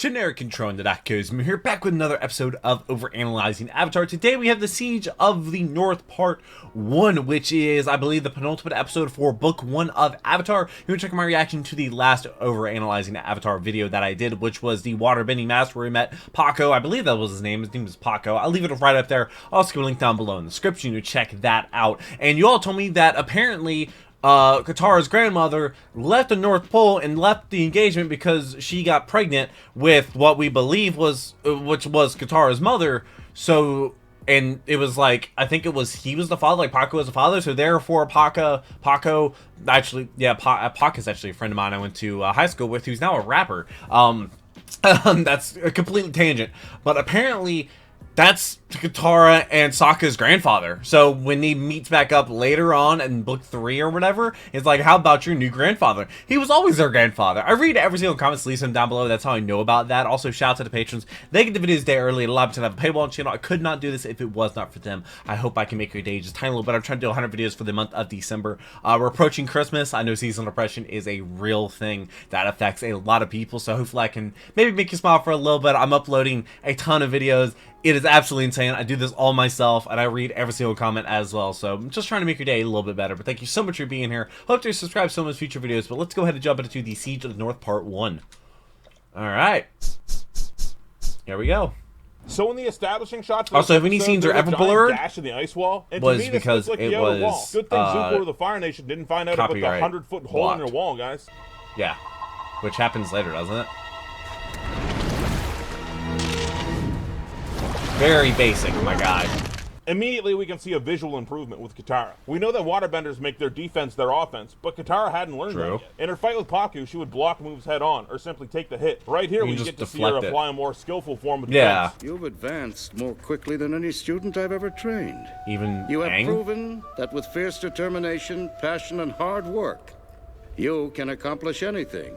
generic intro into that goes. I'm here back with another episode of Overanalyzing Avatar. Today we have the Siege of the North Part 1, which is, I believe, the penultimate episode for Book 1 of Avatar. You can check my reaction to the last Overanalyzing Avatar video that I did, which was the Waterbending Master where we met Paco. I believe that was his name. His name is Paco. I'll leave it right up there. I'll also give a link down below in the description to check that out. And you all told me that apparently Katara's grandmother left the North Pole and left the engagement because she got pregnant with what we believe was, which was Katara's mother. So, and it was like, I think it was, he was the father, like Paco was the father. So therefore Paco, actually, yeah, Paco's actually a friend of mine I went to high school with, who's now a rapper. That's a complete tangent, but apparently that's Katara and Sokka's grandfather. So when he meets back up later on in book 3 or whatever, it's like, how about your new grandfather? He was always their grandfather. I read every single comment, so leave them down below. That's how I know about that. Also, shout out to the patrons. They get the videos a day early. It allows me to have a paywall channel. I could not do this if it was not for them. I hope I can make your day just a tiny little better. I'm trying to do 100 videos for the month of December. We're approaching Christmas. I know seasonal depression is a real thing that affects a lot of people, so hopefully I can maybe make you smile for a little bit. I'm uploading a ton of videos. It is absolutely insane. I do this all myself, and I read every single comment as well. So I'm just trying to make your day a little bit better. But thank you so much for being here. Hope to subscribe to some of those future videos. But let's go ahead and jump into the Siege of the North Part 1. All right. Here we go. So in the establishing shots, also, if any scenes are ever blurred, dash in the ice wall, and was to me, because like it was wall. Good thing Zuko or the Fire Nation didn't find out about the 100-foot hole in your wall, guys. Yeah, which happens later, doesn't it? Very basic, my guy. Immediately, we can see a visual improvement with Katara. We know that waterbenders make their defense their offense, but Katara hadn't learned that yet. In her fight with Pacu, she would block moves head on, or simply take the hit. Right here, we get to see her apply a more skillful form of defense. Yeah. You've advanced more quickly than any student I've ever trained. Even you have proven that with fierce determination, passion, and hard work, you can accomplish anything.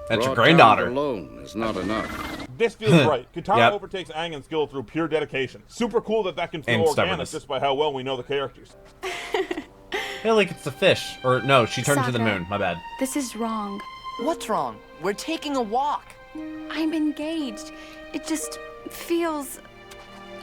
That's your granddaughter. Alone is not enough. This feels right. Katara overtakes Aang in skill through pure dedication. Super cool that can feel organic just by how well we know the characters. I feel like it's the fish. Or no, she turned to the moon. My bad. This is wrong. What's wrong? We're taking a walk. I'm engaged. It just feels...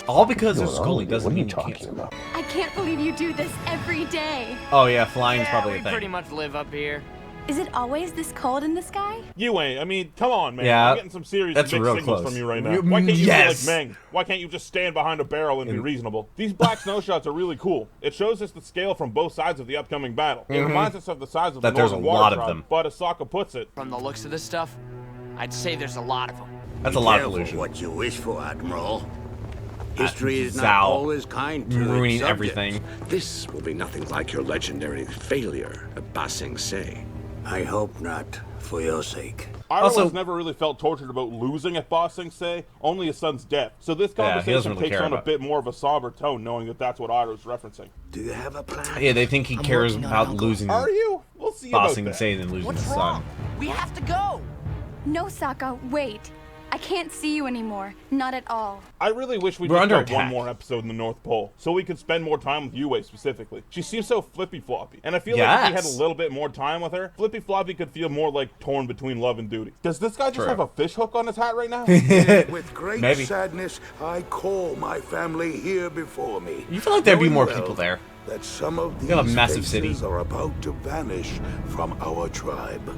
All because of schooling doesn't mean you can't. I can't believe you do this every day. Oh yeah, flying's probably a thing. We pretty much live up here. Is it always this cold in the sky? You ain't. I mean, come on, man. Yeah, I'm getting some serious mixed signals from you right now. Why can't you be like Meng? Why can't you just stand behind a barrel and be reasonable? These black snow shots are really cool. It shows us the scale from both sides of the upcoming battle. It reminds us of the size of the Northern Water Tribe, but as Sokka puts it, from the looks of this stuff, I'd say there's a lot of them. That's a lot of pollution. What you wish for, Admiral. History is not always kind to ruining everything. This will be nothing like your legendary failure at Ba Sing Se. I hope not, for your sake. Iroh has never really felt tortured about losing at Ba Sing Se, only his son's death. So this conversation takes on a bit more of a somber tone, knowing that that's what Iroh's referencing. Do you have a plan? Yeah, they think he cares about losing. Are you? We'll see Ba about Sing that. Se than losing his son. Wrong? We have to go. No, Sokka, wait. I can't see you anymore. Not at all. I really wish we just got one more episode in the North Pole, so we could spend more time with Yue specifically. She seems so flippy-floppy, and I feel like if we had a little bit more time with her, flippy-floppy could feel more like torn between love and duty. Does this guy just have a fish hook on his hat right now? With great sadness, I call my family here before me. You feel like there'd be more people there. That some of these massive city are about to vanish from our tribe.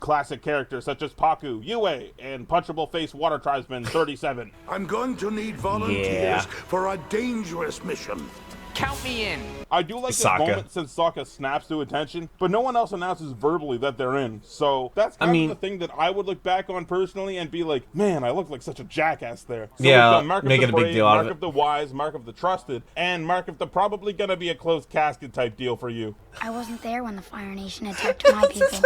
Classic characters such as Pacu, Yue, and punchable face water tribesman 37. I'm going to need volunteers for a dangerous mission. Count me in. I do like this moment since Sokka snaps to attention, but no one else announces verbally that they're in. So that's kind of the thing that I would look back on personally and be like, man, I look like such a jackass there. So make it a big deal out of it. Mark of the wise, mark of the trusted, and mark of the probably gonna be a closed casket type deal for you. I wasn't there when the Fire Nation attacked my people.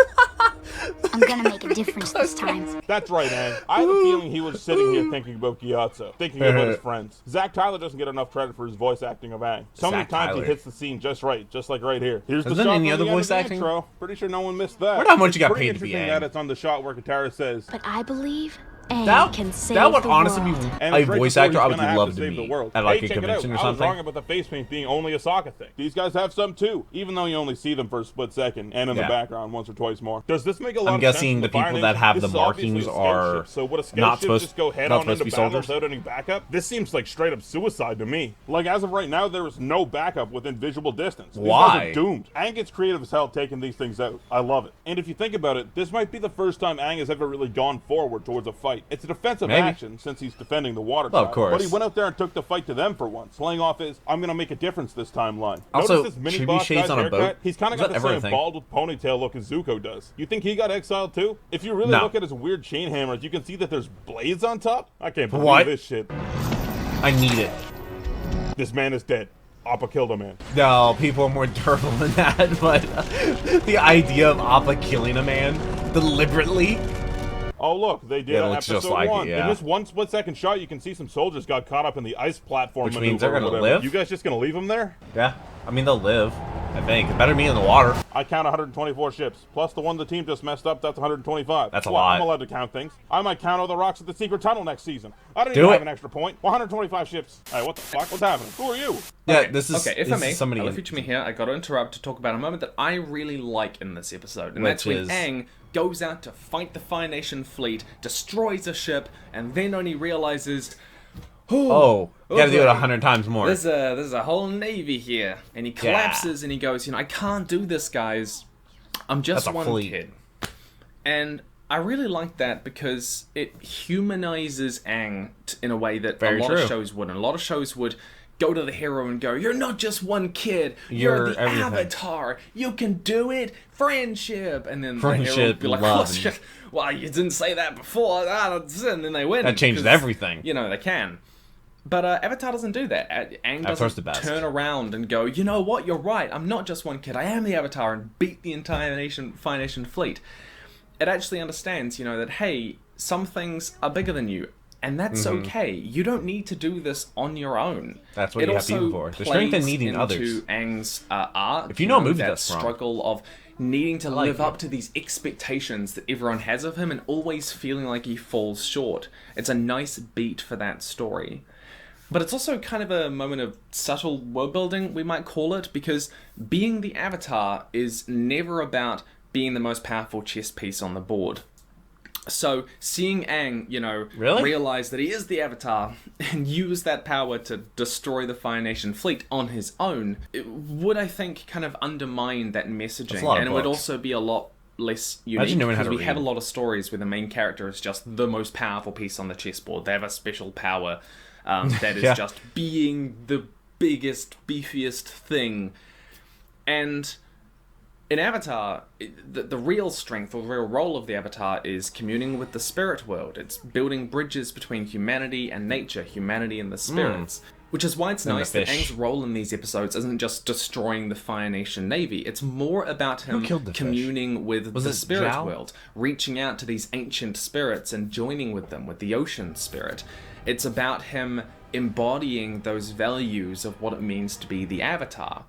I'm gonna make a difference this time. That's right, Aang. I have a feeling he was sitting here thinking about Gyatso, thinking about his friends. Zach Tyler doesn't get enough credit for his voice acting of Aang. So many times he hits the scene just right, just like right here. Here's the shot any other voice acting? Intro. Pretty sure no one missed that. What how much you got paid to be Aang? That it's on the shot where Katara says, "But I believe That would honestly be a voice actor I would love to meet at like a convention or something. I was wrong something. about the face paint being only a Sokka thing. These guys have some too, even though you only see them for a split second and in the background once or twice more. Does this make a lot of sense? I'm guessing the people that have the markings are so would a scale ship just go head on into battle soldiers without any backup? This seems like straight up suicide to me. Like as of right now, there is no backup within visual distance. These guys are doomed. Aang gets creative as hell taking these things out. I love it. And if you think about it, this might be the first time Aang has ever really gone forward towards a fight. It's a defensive action since he's defending the water tribe. Of course. But he went out there and took the fight to them for once, playing off his "I'm gonna make a difference this time" line. Also, Notice this mini Chibi boss shades guy's on a haircut? boat? He's kind of got the same bald with ponytail look as Zuko does. You think he got exiled too? If you really look at his weird chain hammers, you can see that there's blades on top. I can't believe this shit. I need it. This man is dead. Appa killed a man. No, people are more durable than that, but the idea of Appa killing a man deliberately. Oh look, they did episode 1. In this one split-second shot, you can see some soldiers got caught up in the ice platform. Which means they're gonna live? You guys just gonna leave them there? Yeah, I mean they'll live. I think it better be in the water. I count 124 ships plus the one the team just messed up. That's 125. That's a lot. I'm allowed to count things. I might count all the rocks at the secret tunnel next season. I don't even have an extra point. 125 ships. Hey, what the fuck? What's happening? Who are you? Yeah, okay. this is okay. If I may, somebody. Feature me here. I got to interrupt to talk about a moment that I really like in this episode, and that's when Aang goes out to fight the Fire Nation fleet, destroys a ship, and then only realizes, you gotta do it 100 times more. There's a whole navy here, and he collapses and he goes, I can't do this, guys. I'm just one kid. And I really like that because it humanizes Aang in a way that a lot of shows wouldn't. A lot of shows would go to the hero and go, "You're not just one kid. You're the Avatar. You can do it. Friendship." And then the hero would be like, "Well, you didn't say that before." And then they win. That changes everything. They can. But Avatar doesn't do that. Aang doesn't turn around and go, "You know what? You're right. I'm not just one kid. I am the Avatar," and beat the entire Fire Nation fleet. It actually understands, that, hey, some things are bigger than you. And that's okay. You don't need to do this on your own. That's what you have people for. The strength in needing others. Aang's art. If you know a movie that struggle of needing to live up to these expectations that everyone has of him and always feeling like he falls short. It's a nice beat for that story. But it's also kind of a moment of subtle world building, we might call it, because being the Avatar is never about being the most powerful chess piece on the board. So seeing Aang, realize that he is the Avatar and use that power to destroy the Fire Nation fleet on his own, it would, I think, kind of undermine that messaging. And it would also be a lot less unique because we have a lot of stories where the main character is just the most powerful piece on the chessboard. They have a special power that is just being the biggest, beefiest thing. And in Avatar, the real strength or the real role of the Avatar is communing with the spirit world. It's building bridges between humanity and nature, humanity and the spirits. Which is why it's nice that Aang's role in these episodes isn't just destroying the Fire Nation Navy. It's more about him communing with the spirit world, reaching out to these ancient spirits and joining with them, with the ocean spirit. It's about him embodying those values of what it means to be the Avatar,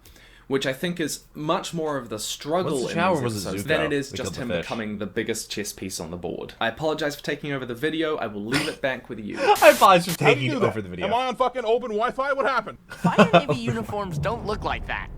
which I think is much more of the struggle in these episodes than it is just him becoming the biggest chess piece on the board. I apologize for taking over the video. I will leave it back with you. I apologize for taking over the video. Am I on fucking open Wi-Fi? What happened? Fire Navy uniforms don't look like that.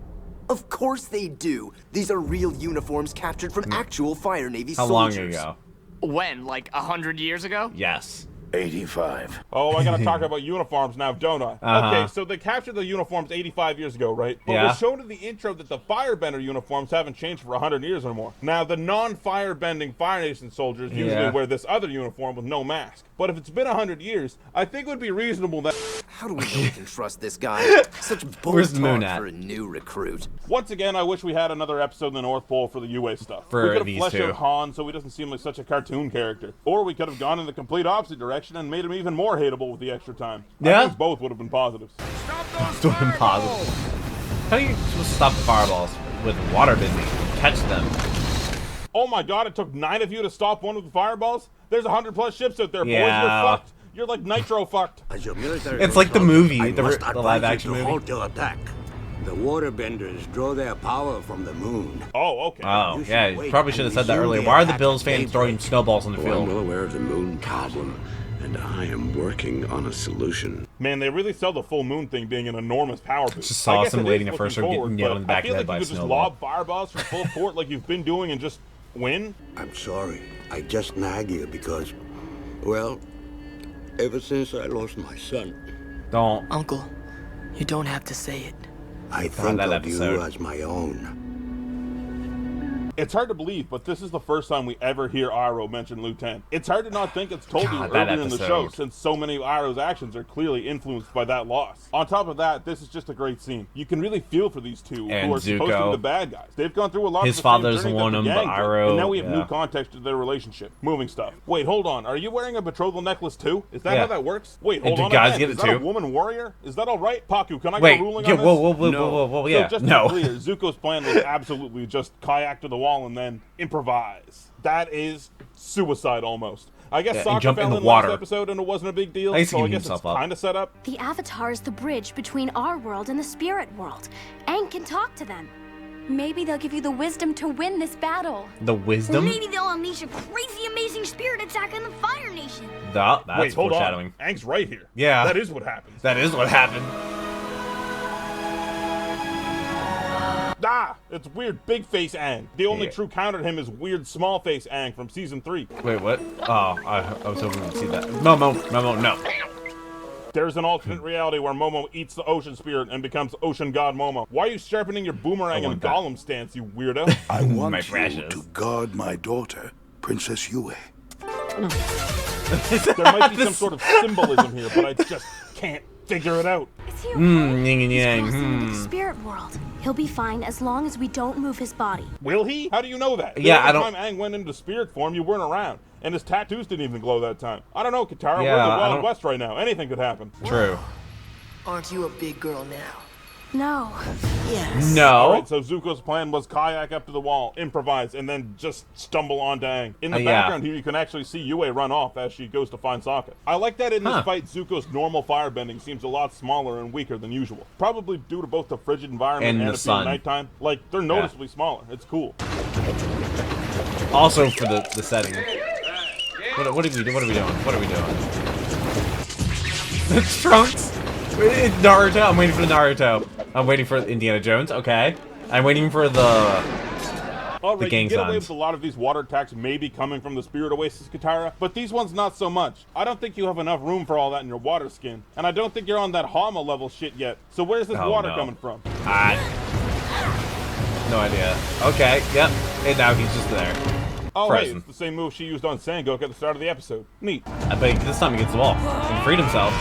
Of course they do. These are real uniforms captured from actual Fire Navy soldiers. How long ago? When? Like 100 years ago? Yes. 85. Oh, I gotta talk about uniforms now, don't I? Okay, so they captured the uniforms 85 years ago, right? But we're shown in the intro that the firebender uniforms haven't changed for 100 years or more. Now, the non-firebending Fire Nation soldiers usually wear this other uniform with no mask. But if it's been 100 years, I think it would be reasonable that... How do we know we can trust this guy? Such bold talk for a new recruit. Once again, I wish we had another episode in the North Pole for the UA stuff. We could have fleshed out Han so he doesn't seem like such a cartoon character. Or we could have gone in the complete opposite direction and made him even more hateable with the extra time. I think both would have been positives. Stop those fireballs! How are you supposed to stop the fireballs? With water bending. Catch them. Oh my god, it took 9 of you to stop one with the fireballs? There's 100+ ships out there, boys. You're fucked. You're like nitro fucked. It's like the movie, the live action movie. Halt your attack. The waterbenders draw their power from the moon. Oh, okay. Oh, yeah, you probably should have said that earlier. Why are the Bills fans throwing snowballs on the field? I'm well aware of the moon problem, and I am working on a solution. Man, they really sell the full moon thing being an enormous power boost. Just awesome waiting at first or getting nailed in the back of the head by a snowball. I feel like you could just lob fireballs from full court like you've been doing and just win. I'm sorry. I just nag you because, well, ever since I lost my son. Don't. Uncle, you don't have to say it. I think of you as my own. It's hard to believe, but this is the first time we ever hear Iroh mention Liu 10. It's hard to not think it's told you earlier in the show, since so many of Iroh's actions are clearly influenced by that loss. On top of that, this is just a great scene. You can really feel for these two and who are supposed to be the bad guys. They've gone through a lot of the his father's same won him, but Iroh, and now we have new context to their relationship. Moving stuff. Wait, hold on. Are you wearing a betrothal necklace too? Is that how that works? Wait, hold on. Guys get is it that too? A woman warrior? Is that all right? Paku, can I get a ruling on this? Whoa, yeah. So just to be clear, Zuko's plan was absolutely just kayak to the wall and then improvise. That is suicide almost. I guess Sokka fell in last episode and it wasn't a big deal, so I guess it's kind of set up. The Avatar is the bridge between our world and the spirit world. Aang can talk to them. Maybe they'll give you the wisdom to win this battle. The wisdom? Or maybe they'll unleash a crazy amazing spirit attack on the Fire Nation. That's Wait, hold foreshadowing. On. Aang's right here. Yeah. That is what happens. That is what happened. Ah! It's weird big face Aang. The only true counter to him is weird small face Aang from season 3. Wait, what? Oh, I was hoping to see that. Momo, no. There's an alternate reality where Momo eats the ocean spirit and becomes ocean god Momo. Why are you sharpening your boomerang and Gollum stance, you weirdo? I want you to guard my daughter, Princess Yue. There might be some sort of symbolism here, but I just can't figure it out. Is he okay? He's crossing into the spirit world. He'll be fine as long as we don't move his body. Will he? How do you know that? Yeah, I don't. The time Aang went into spirit form, you weren't around, and his tattoos didn't even glow that time. I don't know, Katara. Yeah, we're in the Wild West right now. Anything could happen. True. Aren't you a big girl now? No. Yes. No. All right, so Zuko's plan was kayak up to the wall, improvise, and then just stumble on Aang. In the background here, you can actually see Yue run off as she goes to find Sokka. I like that in this fight, Zuko's normal firebending seems a lot smaller and weaker than usual. Probably due to both the frigid environment and it being nighttime. Like, they're noticeably smaller. It's cool. Also for the setting. What are we doing? What are we doing? It's Trunks! It's Naruto. I'm waiting for the Naruto. I'm waiting for Indiana Jones. Okay. I'm waiting for the gang you get away signs. with a lot of these water attacks maybe coming from the Spirit Oasis Katara, but these ones not so much. I don't think you have enough room for all that in your water skin, and I don't think you're on that Hama level shit yet. So where's this water coming from? No idea. Okay, yep. And now he's just there. Oh, hey, it's the same move she used on Sangok at the start of the episode. Neat. I bet this time he gets the wall and freed himself.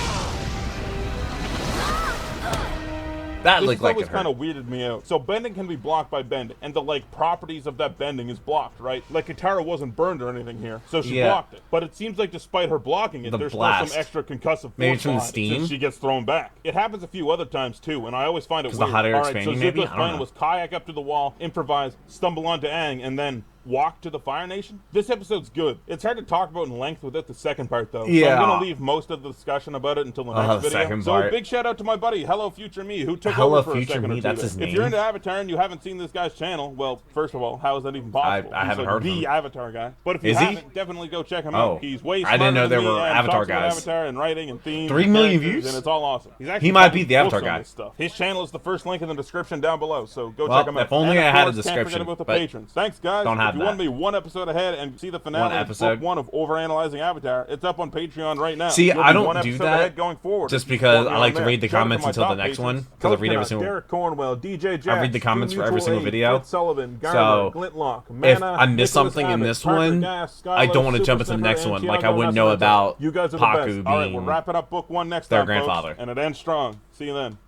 That looked like it hurt. This kind of weirded me out. So bending can be blocked by bending, and the properties of that bending is blocked, right? Like Katara wasn't burned or anything here, so she blocked it. But it seems like despite her blocking it, there's still some extra concussive force from the steam since she gets thrown back. It happens a few other times too, and I always find it weird. The hot air so expanding, maybe? Zuko's plan was kayak up to the wall, improvise, stumble onto Aang, and then walk to the Fire Nation. This episode's good. It's hard to talk about in length without the second part, though. Yeah. So I'm gonna leave most of the discussion about it until the next video. So big shout out to my buddy Hello Future Me, who took over for a second or two. That's his name. If you're into Avatar and you haven't seen this guy's channel, well, first of all, how is that even possible? I haven't heard of him. The Avatar guy. But if you haven't, definitely go check him out. He's way smarter I didn't know there than me were and Avatar talks about guys. Avatar and writing and themes. 3 million views, and it's all awesome. He might be the Avatar guy. Stuff. His channel is the first link in the description down below, so go well, check him out. If only and I had a Can't description. forget about the but patrons. Thanks, guys. Don't have if you want to be one episode ahead and see the finale of book 1 of Overanalyzing Avatar, it's up on Patreon right now. See, I don't do that going forward just because I like to read the comments until the next one, because I read every single. Derek Cornwell, DJ Jax, I read the comments for every single video. Sullivan, Garner, so Glintlock, if Mana, I miss something in this one, I don't want to jump into the next one. Like I wouldn't know about Paku being we're wrapping up book 1 next their time, grandfather, folks, and it ends strong. See you then.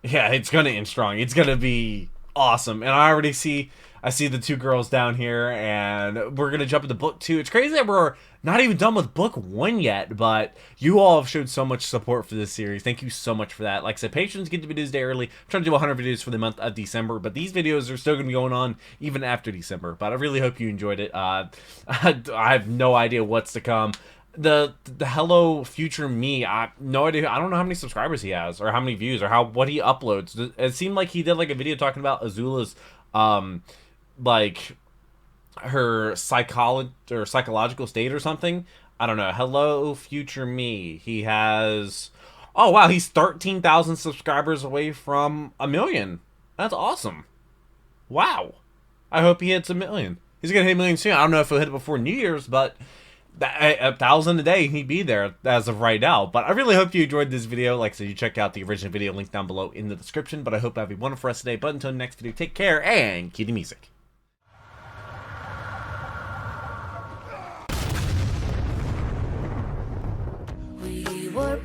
Yeah, it's gonna end strong. It's gonna be awesome, and I already see. I see the 2 girls down here, and we're gonna jump into book 2. It's crazy that we're not even done with book 1 yet, but you all have showed so much support for this series. Thank you so much for that. Like I said, patrons get the videos day early. I'm trying to do 100 videos for the month of December, but these videos are still gonna be going on even after December. But I really hope you enjoyed it. I have no idea what's to come. the Hello Future Me, I no idea. I don't know how many subscribers he has or how many views or what he uploads. It seemed like he did like a video talking about Azula's like her psychological state or something. I don't know. Hello Future Me. He has, oh wow, he's 13,000 subscribers away from 1 million. That's awesome. Wow. I hope he hits 1 million. He's gonna hit 1 million soon. I don't know if he'll hit it before New Year's, but 1,000 a day, he'd be there as of right now. But I really hope you enjoyed this video. Like I said, you check out the original video link down below in the description. But I hope you have a wonderful rest of the day. But until the next video, take care and cue the music. We were